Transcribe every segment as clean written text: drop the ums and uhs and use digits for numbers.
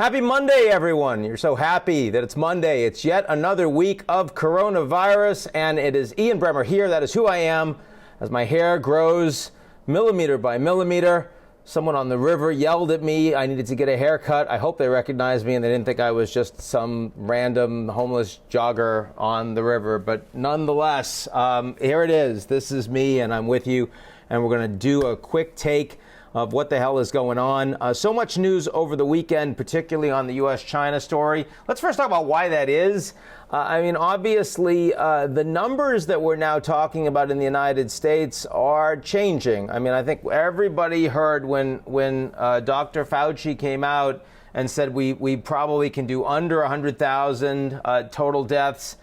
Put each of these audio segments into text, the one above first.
Happy Monday, everyone. You're so happy that it's Monday. It's yet another week of coronavirus, and it is Ian Bremmer here. That is who I am. As my hair grows millimeter by millimeter, someone on the river yelled at me I needed to get a haircut. I hope they recognized me and they didn't think I was just some random homeless jogger on the river. But nonetheless, here it is. This is me, and I'm with you, and we're going to do a quick take of what the hell is going on. So much news over the weekend, particularly on the U.S.-China story. Let's first talk about why that is. Obviously, the numbers that we're now talking about in the United States are changing. I think everybody heard when Dr. Fauci came out and said we probably can do under 100,000 total deaths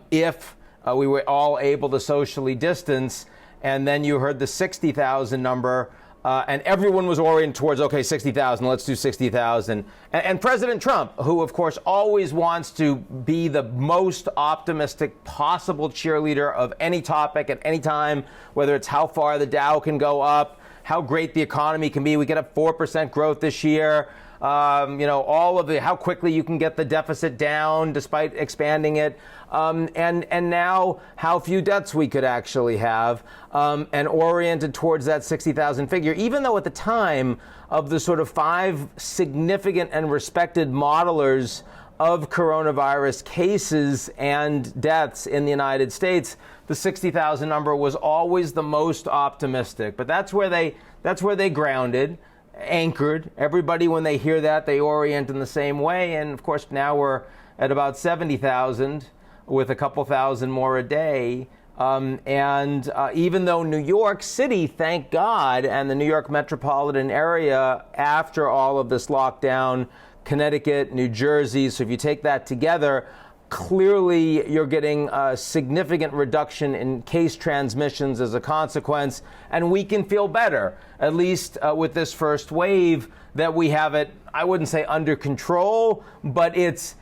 if we were all able to socially distance. And then you heard the 60,000 number. And everyone was oriented towards, okay, 60,000, let's do 60,000. And President Trump, who, of course, always wants to be the most optimistic possible cheerleader of any topic at any time, whether it's how far the Dow can go up, how great the economy can be. We get up 4% growth this year. All of how quickly you can get the deficit down despite expanding it, and now how few deaths we could actually have, and oriented towards that 60,000 figure, even though at the time of the sort of 5 significant and respected modelers of coronavirus cases and deaths in the United States, the 60,000 number was always the most optimistic. But that's where they grounded, anchored. Everybody, when they hear that, they orient in the same way. And of course, now we're at about 70,000 with a couple thousand more a day. Even though New York City, thank God, and the New York metropolitan area, after all of this lockdown, Connecticut, New Jersey, so if you take that together, clearly you're getting a significant reduction in case transmissions as a consequence, and we can feel better, at least with this first wave, that we have it, I wouldn't say under control, but it's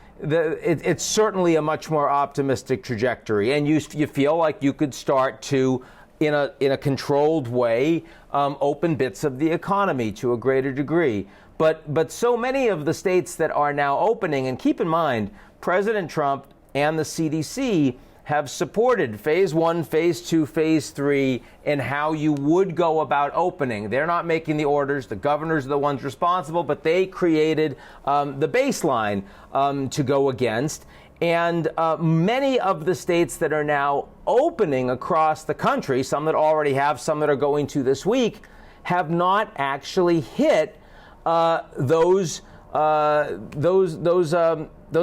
certainly a much more optimistic trajectory, and you feel like you could start to, in a controlled way, open bits of the economy to a greater degree. But so many of the states that are now opening, and keep in mind, President Trump and the CDC have supported phase 1, phase 2, phase 3 in how you would go about opening. They're not making the orders. The governors are the ones responsible, but they created the baseline to go against. And many of the states that are now opening across the country, some that already have, some that are going to this week, have not actually hit those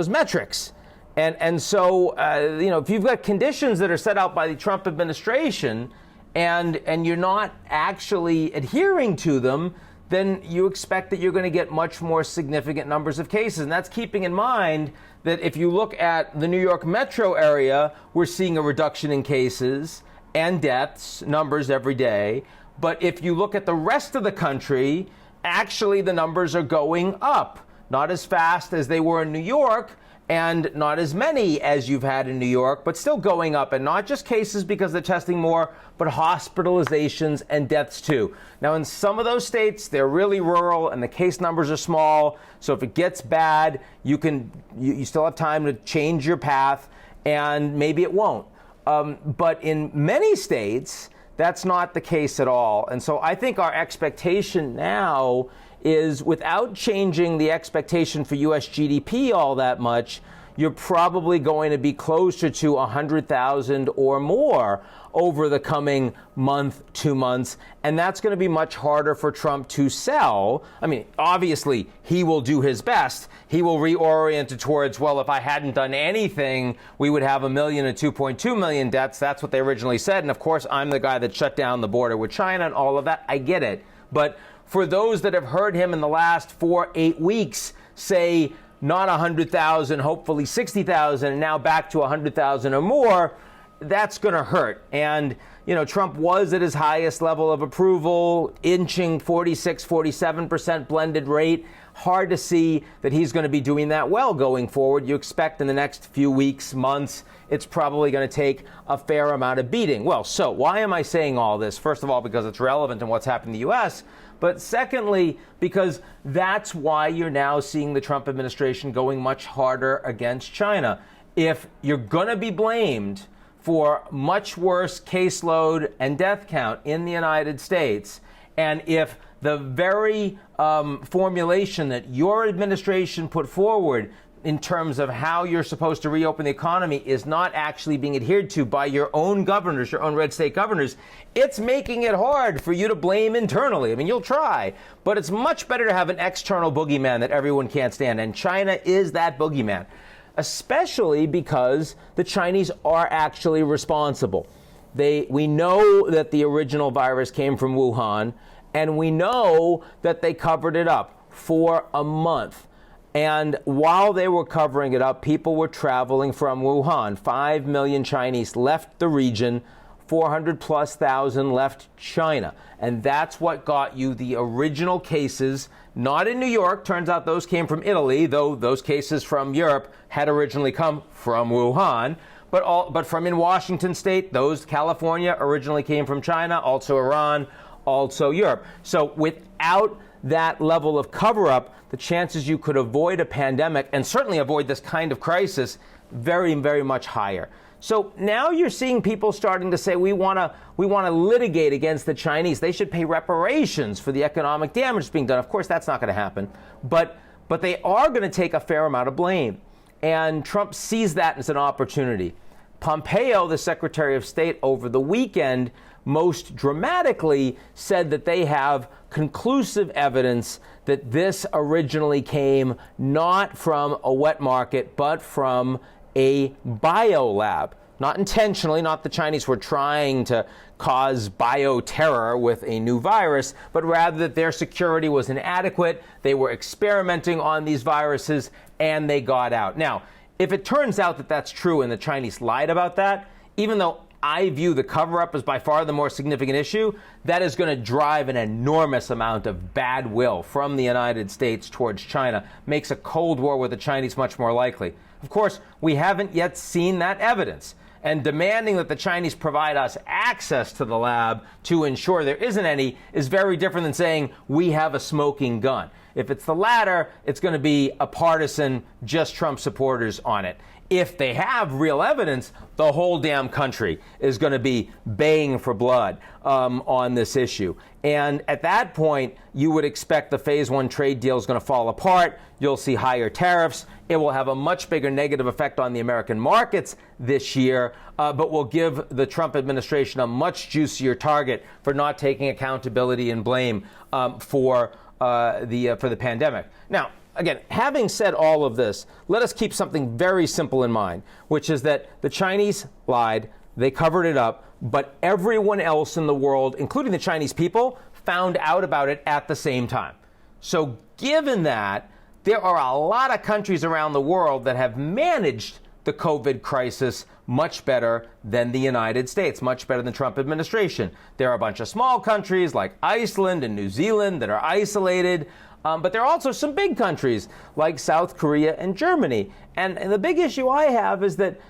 metrics. And so, if you've got conditions that are set out by the Trump administration and you're not actually adhering to them, then you expect that you're going to get much more significant numbers of cases. And that's keeping in mind that if you look at the New York metro area, we're seeing a reduction in cases and deaths numbers every day. But if you look at the rest of the country, actually the numbers are going up. Not as fast as they were in New York, and not as many as you've had in New York, but still going up. And not just cases because they're testing more, but hospitalizations and deaths too. Now, in some of those states, they're really rural and the case numbers are small. So if it gets bad, you still have time to change your path, and maybe it won't. But in many states, that's not the case at all. And so I think our expectation now is, without changing the expectation for U.S. GDP all that much, you're probably going to be closer to 100,000 or more over the coming month, 2 months. And that's going to be much harder for Trump to sell. Obviously, he will do his best. He will reorient it towards, well, if I hadn't done anything, we would have 1 million and 2.2 million deaths. That's what they originally said. And of course, I'm the guy that shut down the border with China and all of that. I get it. But for those that have heard him in the last 4-8 weeks say not 100,000, hopefully 60,000, and now back to 100,000 or more, that's going to hurt. And, Trump was at his highest level of approval, inching 46, 47% blended rate. hard to see that he's going to be doing that well going forward. You expect in the next few weeks, months, it's probably going to take a fair amount of beating. Well, so why am I saying all this? First of all, because it's relevant in what's happened in the U.S., but secondly, because that's why you're now seeing the Trump administration going much harder against China. If you're going to be blamed for much worse caseload and death count in the United States, and if the very formulation that your administration put forward in terms of how you're supposed to reopen the economy is not actually being adhered to by your own governors, your own red state governors, it's making it hard for you to blame internally. I mean, you'll try, but it's much better to have an external boogeyman that everyone can't stand. And China is that boogeyman, especially because the Chinese are actually responsible. We know that the original virus came from Wuhan, and we know that they covered it up for a month. And while they were covering it up, people were traveling from Wuhan. 5 million Chinese left the region, 400,000+ left China. And that's what got you the original cases, not in New York. Turns out those came from Italy, though those cases from Europe had originally come from Wuhan. But from in Washington state, those California originally came from China, also Iran, also Europe. So without that level of cover-up, the chances you could avoid a pandemic and certainly avoid this kind of crisis very, very much higher. So now you're seeing people starting to say we want to litigate against the Chinese. They should pay reparations for the economic damage that's being done. Of course, that's not going to happen, but they are going to take a fair amount of blame, and Trump sees that as an opportunity. Pompeo, the Secretary of State, over the weekend most dramatically said that they have conclusive evidence that this originally came not from a wet market, but from a biolab. Not intentionally, not the Chinese were trying to cause bioterror with a new virus, but rather that their security was inadequate. They were experimenting on these viruses, and they got out. Now, if it turns out that that's true and the Chinese lied about that, even though I view the cover-up as by far the more significant issue, that is going to drive an enormous amount of bad will from the United States towards China, makes a Cold War with the Chinese much more likely. Of course, we haven't yet seen that evidence, and demanding that the Chinese provide us access to the lab to ensure there isn't any is very different than saying we have a smoking gun. If it's the latter, it's going to be a partisan, just Trump supporters on it. If they have real evidence, the whole damn country is going to be baying for blood on this issue. And at that point, you would expect the phase one trade deal is going to fall apart. You'll see higher tariffs. It will have a much bigger negative effect on the American markets this year, but will give the Trump administration a much juicier target for not taking accountability and blame for the pandemic. Now, again, having said all of this, let us keep something very simple in mind, which is that the Chinese lied, they covered it up, but everyone else in the world, including the Chinese people, found out about it at the same time. So given that, there are a lot of countries around the world that have managed the COVID crisis much better than the United States, much better than the Trump administration. There are a bunch of small countries like Iceland and New Zealand that are isolated. But there are also some big countries like South Korea and Germany. And the big issue I have is that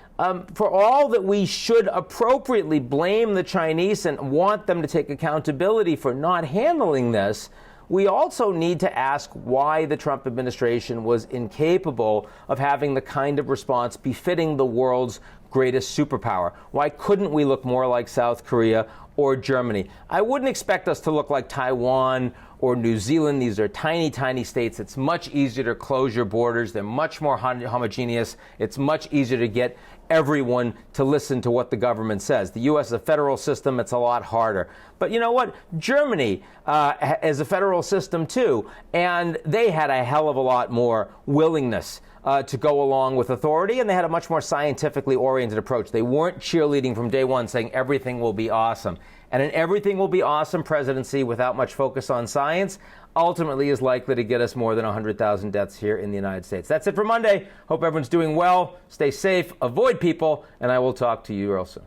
for all that we should appropriately blame the Chinese and want them to take accountability for not handling this, we also need to ask why the Trump administration was incapable of having the kind of response befitting the world's greatest superpower. Why couldn't we look more like South Korea or Germany? I wouldn't expect us to look like Taiwan or New Zealand. These are tiny, tiny states. It's much easier to close your borders. They're much more homogeneous. It's much easier to get everyone to listen to what the government says. The U.S. is a federal system. It's a lot harder. But you know what? Germany is a federal system too, and they had a hell of a lot more willingness to go along with authority, and they had a much more scientifically oriented approach. They weren't cheerleading from day one saying everything will be awesome. And an everything will be awesome presidency without much focus on science ultimately is likely to get us more than 100,000 deaths here in the United States. That's it for Monday. Hope everyone's doing well. Stay safe, avoid people, and I will talk to you real soon.